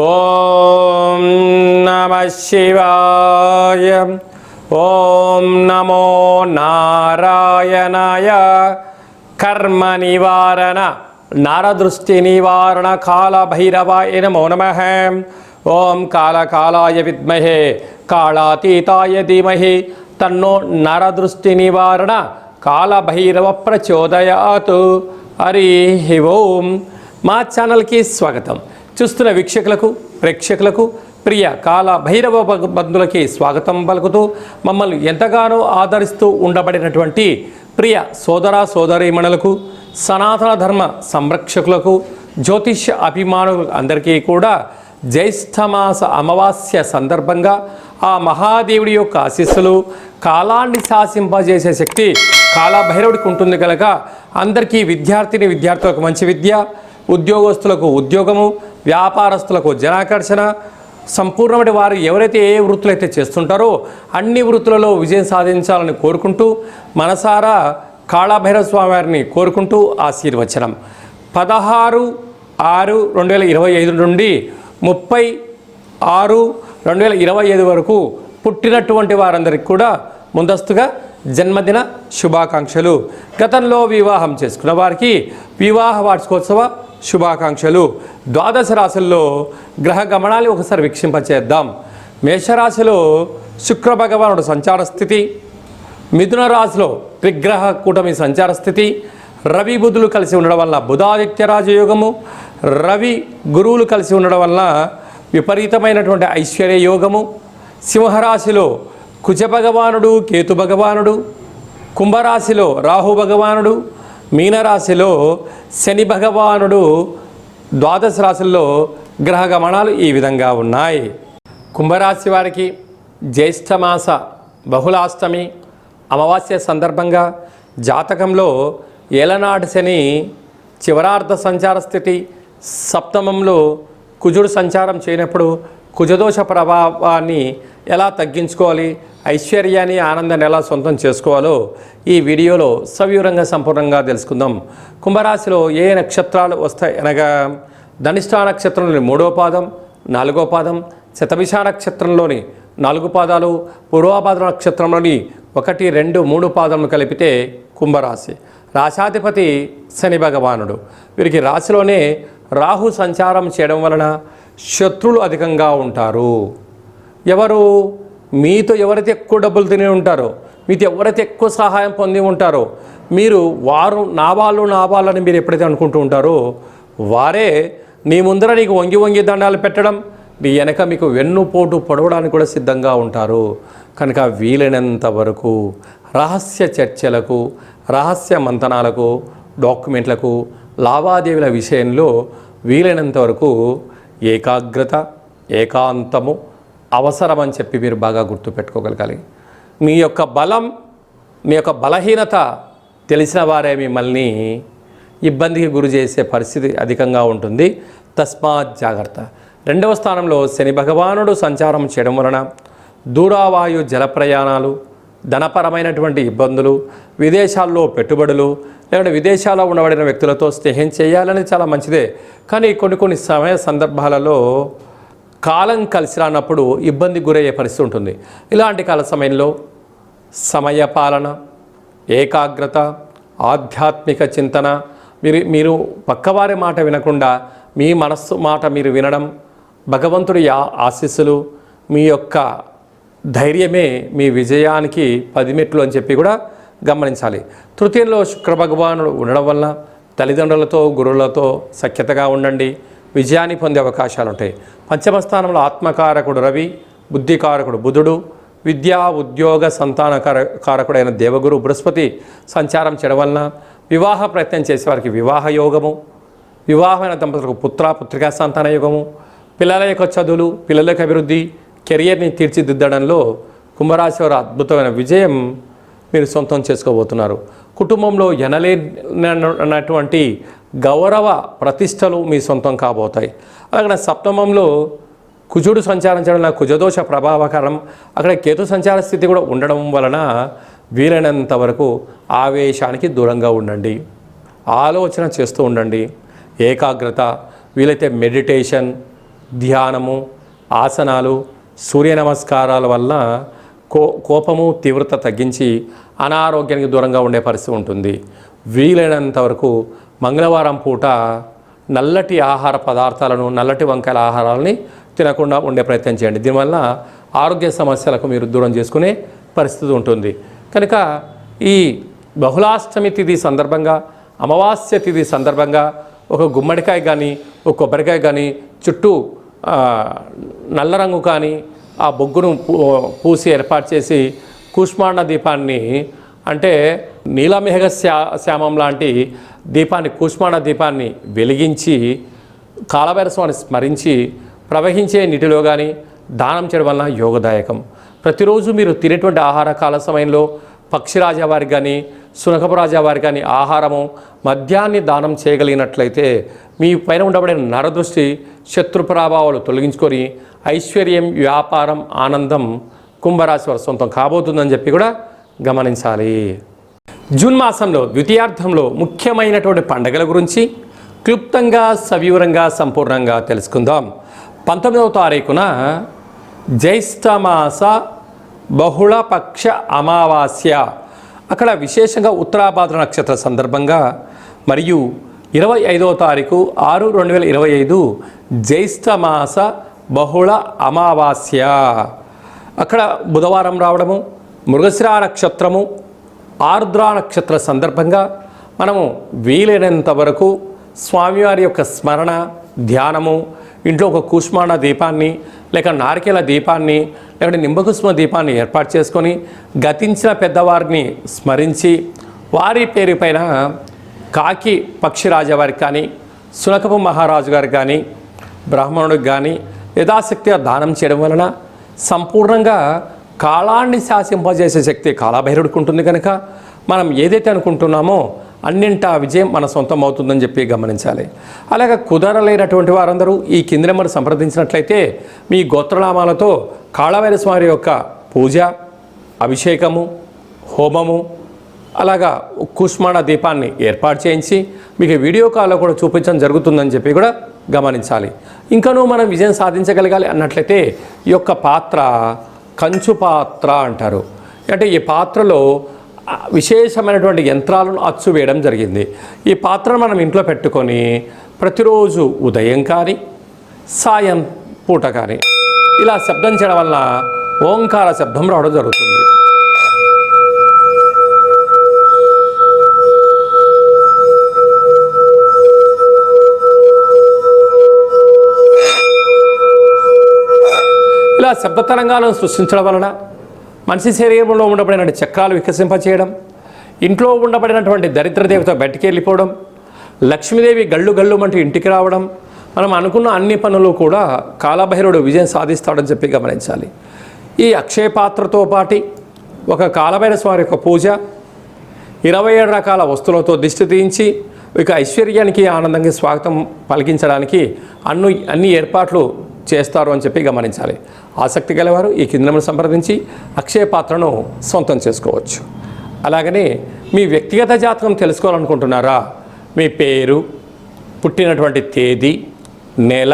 ఓం నమః శివాయ. ఓం నమో నారాయణాయ. కర్మ నివారణ నరదృష్టి నివారణ కాళభైరవాయ నమో నమః. ఓం కాళకాలాయ విద్మహే కాళాతీతాయ ధీమహి తన్నో నరదృష్టి నివారణ కాళభైరవ ప్రచోదయాతు. హరి ఓం. మా ఛానల్కి స్వాగతం. చూస్తున్న వీక్షకులకు ప్రేక్షకులకు ప్రియ కాళభైరవ బంధువులకి స్వాగతం పలుకుతూ మమ్మల్ని ఎంతగానో ఆదరిస్తూ ఉండబడినటువంటి ప్రియ సోదర సోదరీమణులకు సనాతన ధర్మ సంరక్షకులకు జ్యోతిష్య అభిమానులకు అందరికీ కూడా జ్యేష్ఠమాస అమావాస్య సందర్భంగా ఆ మహాదేవుడి యొక్క ఆశీస్సులు, కాలాన్ని శాసింపజేసే శక్తి కాళభైరవుడికి ఉంటుంది కనుక అందరికీ విద్యార్థులకు మంచి విద్య, ఉద్యోగస్తులకు ఉద్యోగము, వ్యాపారస్తులకు జనాకర్షణ, సంపూర్ణమైన వారు ఎవరైతే ఏ వృత్తులు అయితే చేస్తుంటారో అన్ని వృత్తులలో విజయం సాధించాలని కోరుకుంటూ మనసారా కాళభైరవ స్వామి వారిని కోరుకుంటూ ఆశీర్వచనం. 16/6/2025 నుండి 30/6/2025 వరకు పుట్టినటువంటి వారందరికీ కూడా ముందస్తుగా జన్మదిన శుభాకాంక్షలు. గతంలో వివాహం చేసుకున్న వారికి వివాహ వార్షికోత్సవ శుభాకాంక్షలు. ద్వాదశ రాశుల్లో గ్రహ గమనాన్ని ఒకసారి వీక్షింపచేద్దాం. మేషరాశిలో శుక్ర భగవానుడు సంచార స్థితి, మిథున రాశిలో త్రిగ్రహ కూటమి సంచార స్థితి, రవి బుధులు కలిసి ఉండడం వల్ల బుధాదిత్య రాజయోగము, రవి గురువులు కలిసి ఉండడం వల్ల విపరీతమైనటువంటి ఐశ్వర్య యోగము. సింహరాశిలో కుజ భగవానుడు కేతు భగవానుడు, కుంభరాశిలో రాహు భగవానుడు, మీనరాశిలో శని భగవానుడు. ద్వాదశ రాశుల్లో గ్రహ గమనాలు ఈ విధంగా ఉన్నాయి. కుంభరాశి వారికి జ్యేష్ఠమాస బహుళాష్టమి అమావాస్య సందర్భంగా జాతకంలో ఏలనాటి శని చివరార్ధ సంచార స్థితి, సప్తమంలో కుజుడు సంచారం చేయనప్పుడు కుజదోష ప్రభావాన్ని ఎలా తగ్గించుకోవాలి, ఐశ్వర్యాన్ని ఆనందాన్ని ఎలా సొంతం చేసుకోవాలో ఈ వీడియోలో సవివరంగా సంపూర్ణంగా తెలుసుకుందాం. కుంభరాశిలో ఏ నక్షత్రాలు వస్తాయి అనగా ధనిష్ఠా నక్షత్రంలోని 3వ పాదం, 4వ పాదం, శతభిష నక్షత్రంలోని 4 పాదాలు, పూర్వభాద్ర నక్షత్రంలోని 1, 2, 3 పాదములు కలిపితే కుంభరాశి. రాశాధిపతి శని భగవానుడు. వీరికి రాశిలోనే రాహు సంచారం చేయడం వలన శత్రువులు అధికంగా ఉంటారు. ఎవరు మీతో ఎవరైతే ఎక్కువ డబ్బులు తిని ఉంటారో, మీతో ఎవరైతే ఎక్కువ సహాయం పొంది ఉంటారో, వారు నా వాళ్ళని మీరు ఎప్పుడైతే అనుకుంటూ ఉంటారో వారే నీ ముందర నీకు వంగి దండాలు పెట్టడం, నీ వెనక మీకు వెన్నుపోటు పొడవడానికి కూడా సిద్ధంగా ఉంటారు. కనుక వీలైనంత వరకు రహస్య చర్చలకు, రహస్య మంతనాలకు, డాక్యుమెంట్లకు, లావాదేవీల విషయంలో వీలైనంత వరకు ఏకాగ్రత, ఏకాంతము అవసరమని చెప్పి మీరు బాగా గుర్తుపెట్టుకోగలగాలి. మీ యొక్క బలం, మీ యొక్క బలహీనత తెలిసిన వారే మిమ్మల్ని ఇబ్బందికి గురి చేసే పరిస్థితి అధికంగా ఉంటుంది. తస్మాత్ జాగ్రత్త. 2వ స్థానంలో శని భగవానుడు సంచారం చేయడం వలన దూరావాయు జల ప్రయాణాలు, ధనపరమైనటువంటి ఇబ్బందులు, విదేశాల్లో పెట్టుబడులు, లేకుంటే విదేశాల్లో ఉండబడిన వ్యక్తులతో స్నేహం చేయాలని చాలా మంచిదే. కానీ కొన్ని సమయ సందర్భాలలో కాలం కలిసి రానప్పుడు ఇబ్బంది గురయ్యే పరిస్థితి ఉంటుంది. ఇలాంటి కాల సమయంలో సమయపాలన, ఏకాగ్రత, ఆధ్యాత్మిక చింతన, మీరు పక్కవారి మాట వినకుండా మీ మనస్సు మాట మీరు వినడం, భగవంతుడి ఆశీస్సులు, మీ యొక్క ధైర్యమే మీ విజయానికి 10 మెట్లు అని చెప్పి కూడా గమనించాలి. తృతీయంలో శుక్ర భగవానుడు ఉండడం వల్ల తల్లిదండ్రులతో గురువులతో సఖ్యతగా ఉండండి, విజయాన్ని పొందే అవకాశాలు ఉంటాయి. పంచమ స్థానంలో ఆత్మకారకుడు రవి, బుద్ధికారకుడు బుధుడు, విద్యా ఉద్యోగ సంతాన కారకుడైన దేవగురు బృహస్పతి సంచారం చేయడం వలన వివాహ ప్రయత్నం చేసేవారికి వివాహ యోగము, వివాహమైన దంపతులకు పుత్రికా సంతాన యోగము, పిల్లల యొక్క చదువులు, పిల్లల యొక్క అభివృద్ధి, కెరియర్ని తీర్చిదిద్దడంలో కుంభరాశి వారు అద్భుతమైన విజయం మీరు సొంతం చేసుకోబోతున్నారు. కుటుంబంలో ఎనలేనటువంటి గౌరవ ప్రతిష్టలు మీ సొంతం కాబోతాయి. అలాగే సప్తమంలో కుజుడు సంచారించడం వలన కుజదోష ప్రభావకరం, అక్కడ కేతు సంచార స్థితి కూడా ఉండడం వలన వీలైనంత వరకు ఆవేశానికి దూరంగా ఉండండి, ఆలోచన చేస్తూ ఉండండి. ఏకాగ్రత, వీలైతే మెడిటేషన్, ధ్యానము, ఆసనాలు, సూర్య నమస్కారాల వల్ల కోపము తీవ్రత తగ్గించి అనారోగ్యానికి దూరంగా ఉండే పరిస్థితి ఉంటుంది. వీలైనంత వరకు మంగళవారం పూట నల్లటి ఆహార పదార్థాలను, నల్లటి వంకాయల ఆహారాలని తినకుండా ఉండే ప్రయత్నం చేయండి. దీనివల్ల ఆరోగ్య సమస్యలకు మీరు దూరం చేసుకునే పరిస్థితి ఉంటుంది. కనుక ఈ బహుళాష్టమి తిథి సందర్భంగా, అమావాస్య తిథి సందర్భంగా ఒక గుమ్మడికాయ కానీ, ఒక కొబ్బరికాయ కానీ, చుట్టూ నల్ల రంగు కానీ ఆ బొగ్గును పూసి ఏర్పాటు చేసి కూష్మాండ దీపాన్ని, అంటే నీలమేఘ శ్యామం లాంటి దీపాన్ని, కూష్మాండ దీపాన్ని వెలిగించి కాలభైరస్వామిని స్మరించి ప్రవహించే నీటిలో కానీ దానం చేయడం వలన యోగదాయకం. ప్రతిరోజు మీరు తినేటువంటి ఆహార కాల సమయంలో పక్షిరాజా వారికి కానీ, శునకపు రాజా వారికి కానీ ఆహారము మద్యాన్ని దానం చేయగలిగినట్లయితే మీ పైన ఉండబడే నరదృష్టి, శత్రు ప్రభావాలు తొలగించుకొని ఐశ్వర్యం, వ్యాపారం, ఆనందం కుంభరాశి వారి సొంతం కాబోతుందని చెప్పి కూడా గమనించాలి. జూన్ మాసంలో ద్వితీయార్థంలో ముఖ్యమైనటువంటి పండుగల గురించి క్లుప్తంగా, సవివరంగా, సంపూర్ణంగా తెలుసుకుందాం. 19వ తారీఖున జ్యేష్ఠమాస బహుళపక్ష అమావాస్య, అక్కడ విశేషంగా ఉత్తరాభాద్ర నక్షత్ర సందర్భంగా, మరియు 25వ తారీఖు 6/2025 జ్యేష్ఠమాస బహుళ అమావాస్య, అక్కడ బుధవారం రావడము, మృగశిర నక్షత్రము, ఆర్ద్ర నక్షత్ర సందర్భంగా మనము వీలైనంత వరకు స్వామివారి యొక్క స్మరణ, ధ్యానము, ఇంట్లో ఒక కూష్మాండ దీపాన్ని, లేక నారికేల దీపాన్ని, లేకపోతే నింబకుస్మ దీపాన్ని ఏర్పాటు చేసుకొని గతించిన పెద్దవారిని స్మరించి వారి పేరు పైన కాకి పక్షిరాజా వారికి కానీ, శునకపు మహారాజు గారికి కానీ, బ్రాహ్మణుడికి కానీ యథాశక్తిగా దానం చేయడం వలన సంపూర్ణంగా కాలాన్ని శాసింపజేసే శక్తి కాలభైరవుడికి ఉంటుంది. కనుక మనం ఏదైతే అనుకుంటున్నామో అన్నింటా విజయం మన సొంతం అవుతుందని చెప్పి గమనించాలి. అలాగే కుదరలేనటువంటి వారందరూ ఈ కింది నెంబర్ సంప్రదించినట్లయితే మీ గోత్రనామాలతో కాళభైరస్వామి యొక్క పూజ, అభిషేకము, హోమము, అలాగా కూష్మాండ దీపాన్ని ఏర్పాటు చేయించి మీకు వీడియో కాల్లో కూడా చూపించడం జరుగుతుందని చెప్పి కూడా గమనించాలి. ఇంకనూ మనం విజయం సాధించగలగాలి అన్నట్లయితే ఈ యొక్క పాత్ర కంచు పాత్ర అంటారు. అంటే ఈ పాత్రలో విశేషమైనటువంటి యంత్రాలను అచ్చు వేయడం జరిగింది. ఈ పాత్రను మనం ఇంట్లో పెట్టుకొని ప్రతిరోజు ఉదయం కానీ, సాయం పూట కానీ ఇలా శబ్దం చేయడం వల్ల ఓంకార శబ్దం రావడం జరుగుతుంది. ఇలా శబ్ద తరంగాలను సృష్టించడం వలన మనిషి శరీరంలో ఉండబడిన చక్రాలు వికసింపచేయడం, ఇంట్లో ఉండబడినటువంటి దరిద్ర దేవత బయటికి వెళ్ళిపోవడం, లక్ష్మీదేవి గళ్ళు గళ్ళు అంటూ ఇంటికి రావడం, మనం అనుకున్న అన్ని పనులు కూడా కాలభైరవుడు విజయం సాధిస్తాడని చెప్పి గమనించాలి. ఈ అక్షయ పాత్రతో పాటు ఒక కాలభైరవ స్వామి యొక్క పూజ, 27 రకాల వస్తువులతో దిష్టి తీయించి ఇక ఐశ్వర్యానికి, ఆనందంగా స్వాగతం పలికించడానికి అన్ని ఏర్పాట్లు చేస్తారు అని చెప్పి గమనించాలి. ఆసక్తి గలవారు ఈ కింద సంప్రదించి అక్షయ పాత్రను సొంతం చేసుకోవచ్చు. అలాగనే మీ వ్యక్తిగత జాతకం తెలుసుకోవాలనుకుంటున్నారా? మీ పేరు, పుట్టినటువంటి తేదీ, నెల,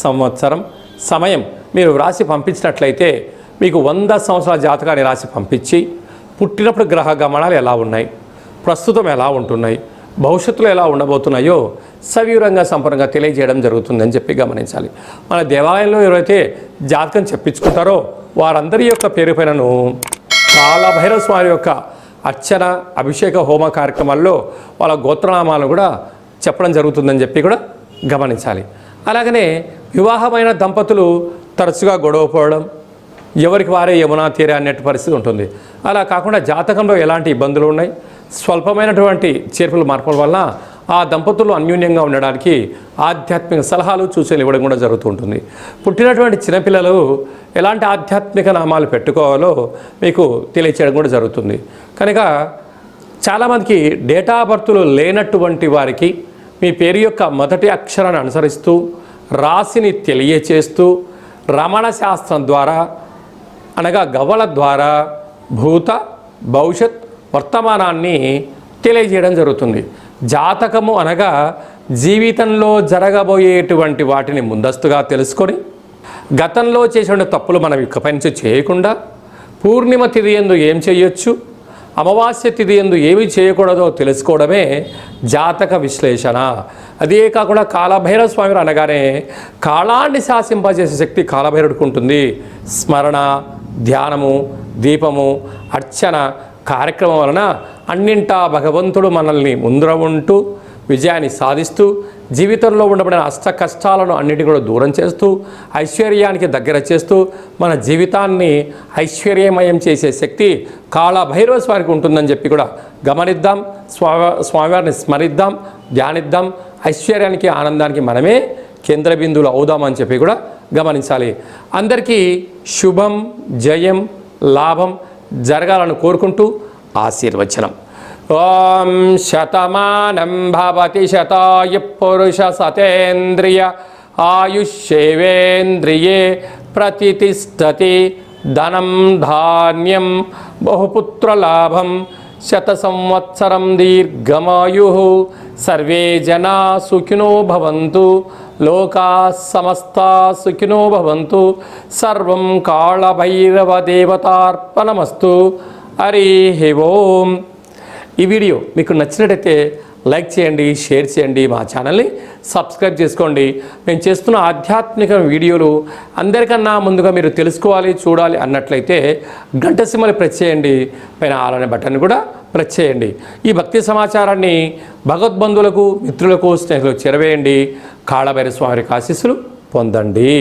సంవత్సరం, సమయం మీరు రాసి పంపించినట్లయితే మీకు 100 సంవత్సరాల జాతకాన్ని రాసి పంపించి పుట్టినప్పుడు గ్రహ గమనాలు ఎలా ఉన్నాయి, ప్రస్తుతం ఎలా ఉంటున్నాయి, భవిష్యత్తులో ఎలా ఉండబోతున్నాయో సవివరంగా సంపూర్ణంగా తెలియజేయడం జరుగుతుందని చెప్పి గమనించాలి. మన దేవాలయంలో ఎవరైతే జాతకం చెప్పించుకుంటారో వారందరి యొక్క పేరు పైనను కాలభైరవ స్వామి యొక్క అర్చన, అభిషేక, హోమ కార్యక్రమాల్లో వాళ్ళ గోత్రనామాలు కూడా చెప్పడం జరుగుతుందని చెప్పి కూడా గమనించాలి. అలాగనే వివాహమైన దంపతులు తరచుగా గొడవ పోవడం, ఎవరికి వారే యమునా తీరే అన్నట్టు పరిస్థితి ఉంటుంది. అలా కాకుండా జాతకంలో ఎలాంటి ఇబ్బందులు ఉన్నాయి, స్వల్పమైనటువంటి చేర్పులు మార్పుల వల్ల ఆ దంపతులు అన్యోన్యంగా ఉండడానికి ఆధ్యాత్మిక సలహాలు, సూచనలు ఇవ్వడం కూడా జరుగుతూ ఉంటుంది. పుట్టినటువంటి చిన్నపిల్లలు ఎలాంటి ఆధ్యాత్మిక నామాలు పెట్టుకోవాలో మీకు తెలియచేయడం కూడా జరుగుతుంది. కనుక చాలామందికి డేటా బర్త్లు లేనటువంటి వారికి మీ పేరు యొక్క మొదటి అక్షరాన్ని అనుసరిస్తూ రాశిని తెలియచేస్తూ రమణ శాస్త్రం ద్వారా, అనగా గవ్వల ద్వారా భూత, భవిష్యత్, వర్తమానాన్ని తెలియజేయడం జరుగుతుంది. జాతకము అనగా జీవితంలో జరగబోయేటువంటి వాటిని ముందస్తుగా తెలుసుకొని గతంలో చేసిన తప్పులు మనం ఇకపై నుంచి చేయకుండా పూర్ణిమ తిథి యందు ఏం చేయొచ్చు, అమావాస్య తిథి యందు ఏమి చేయకూడదో తెలుసుకోవడమే జాతక విశ్లేషణ. అదే కాకుండా కాలభైరవ స్వామి అనగానే కాలాన్ని శాసింపజేసే శక్తి కాలభైరవుడికి ఉంటుంది. స్మరణ, ధ్యానము, దీపము, అర్చన కార్యక్రమం వలన అన్నింటా భగవంతుడు మనల్ని ముందర ఉంటూ విజయాన్ని సాధిస్తూ జీవితంలో ఉండబడిన అష్ట కష్టాలను అన్నిటిని కూడా దూరం చేస్తూ ఐశ్వర్యానికి దగ్గర చేస్తూ మన జీవితాన్ని ఐశ్వర్యమయం చేసే శక్తి కాళభైరవ స్వామికి ఉంటుందని చెప్పి కూడా గమనిద్దాం. స్వామివారిని స్మరిద్దాం, ధ్యానిద్దాం. ఐశ్వర్యానికి, ఆనందానికి మనమే కేంద్ర బిందువులు అవుదామని చెప్పి కూడా గమనించాలి. అందరికీ శుభం, జయం, లాభం జరగాలని కోరుకుంటూ ఆశీర్వచనం. ఓం శతమానం భవతి శతాయు పురుష సతేంద్రియ ఆయుష్యేవేంద్రియే ప్రతిష్టతి. ధనం ధాన్యం బహుపుత్రలాభం శత సంవత్సరం దీర్ఘమాయు. సర్వే జనా సుఖినో భవంతు. లోకా సమస్తా సుఖినో భవంతు. సర్వం కాళభైరవ దేవతార్పణమస్తు. హరి ఓం. ఈ వీడియో మీకు నచ్చినట్టయితే లైక్ చేయండి, షేర్ చేయండి, మా ఛానల్ని సబ్స్క్రైబ్ చేసుకోండి. మేము చేస్తున్న ఆధ్యాత్మిక వీడియోలు అందరికన్నా ముందుగా మీరు తెలుసుకోవాలి, చూడాలి అన్నట్లయితే గంట సింబల్ ప్రెస్ చేయండి. పైన ఆల్ అనే బటన్ కూడా ప్రెస్ చేయండి. ఈ భక్తి సమాచారాన్ని భగవద్బంధువులకు, మిత్రులకు, స్నేహితులకు చేరవేయండి. కాళభైరవ స్వామి ఆశీస్సులు పొందండి.